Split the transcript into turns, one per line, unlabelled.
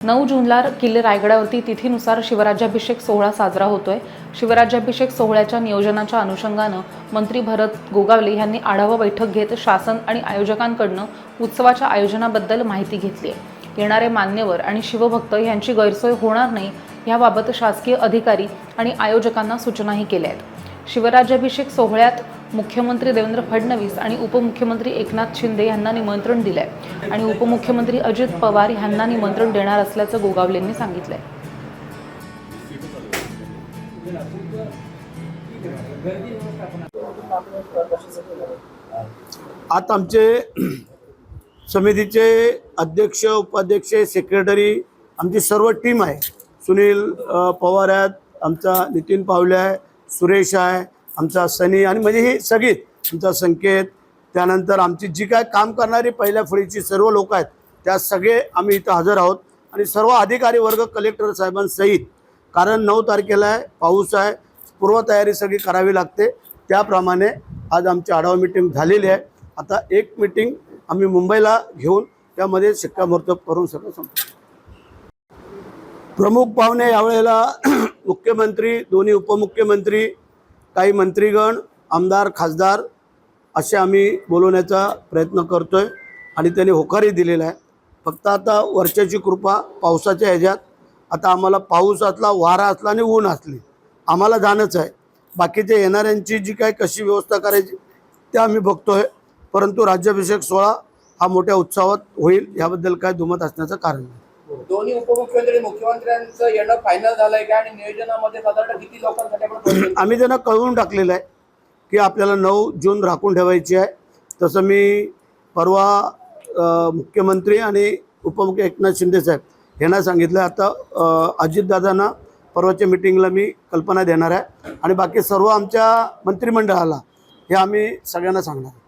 9 जूनला किल्ले रायगडावरती तिथीनुसार शिवराज्याभिषेक सोहळा साजरा होतोय। शिवराज्याभिषेक सोहळ्याच्या नियोजनाच्या अनुषंगानं मंत्री भरत गोगावले यांनी आढावा बैठक घेत शासन आणि आयोजकांकडून उत्सवाच्या आयोजनाबद्दल माहिती घेतली आहे। येणारे मान्यवर आणि शिवभक्त यांची गैरसोय होणार नाही याबाबत शासकीय अधिकारी आणि आयोजकांना सूचनाही केल्या आहेत। शिवराज्याभिषेक सोहळ्यात मुख्यमंत्री देवेंद्र फडणवीस आणि उपमुख्यमंत्री एकनाथ शिंदे यांना निमंत्रण दिले आहे आणि उपमुख्यमंत्री अजित पवार यांना निमंत्रण देणार असल्याचं गोगावलेंनी सांगितलंय।
आता आमचे समितीचे अध्यक्ष, उपाध्यक्ष, सेक्रेटरी आमची सर्व टीम आहे। सुनील पवार आहेत, आमचा नितीन पावले आहे, सुरेश आहे, आमचा सनी आणि म्हणजे ही सगळी आमचा संकेत, त्यानंतर आमची जी काय काम करणारी पहिल्या फळीची सर्व लोक आहेत त्या सगळे आम्ही इथं हजर आहोत आणि सर्व अधिकारी वर्ग कलेक्टर साहेबांसहित, कारण 9 तारखेला आहे, पाऊस आहे, पूर्वतयारी सगळी करावी लागते। त्याप्रमाणे आज आमची आढावा मीटिंग झालेली आहे। आता एक मीटिंग आम्ही मुंबईला घेऊन त्यामध्ये शिक्कामोर्तब करून सगळं संपतो। प्रमुख पाहुणे यावेळेला मुख्यमंत्री, दोन्ही उपमुख्यमंत्री, काही मंत्रीगण, आमदार, खासदार असे आम्ही बोलवण्याचा प्रयत्न करतोय आणि त्यांनी होकारही दिलेला आहे। फक्त आता वर्षाची कृपा पावसाच्या ह्याच्यात आता आम्हाला पाऊस असला, वारा असला आणि ऊन असली आम्हाला जाणंच आहे। बाकीचे येणाऱ्यांची जी काय कशी व्यवस्था करायची ते आम्ही बघतोय, परंतु राज्याभिषेक सोहळा हा मोठ्या उत्साहात होईल याबद्दल काय दुमत असण्याचं कारण नाही।
दोन्ही उपमुख्यमंत्री मुख्यमंत्र्यांचं येणं फायनल झालंय का आणि नियोजनामध्ये साधारण किती लोकांसाठी आपण
आम्ही त्यांना कळवून टाकलेलं आहे की आपल्याला 9 जून राखून ठेवायची आहे। तसं मी परवा मुख्यमंत्री आणि उपमुख्य एकनाथ शिंदे साहेब यांना सांगितलं। आता अजितदादांना परवाच्या मीटिंगला मी कल्पना देणार आहे आणि बाकी सर्व आमच्या मंत्रिमंडळाला हे आम्ही सगळ्यांना सांगणार।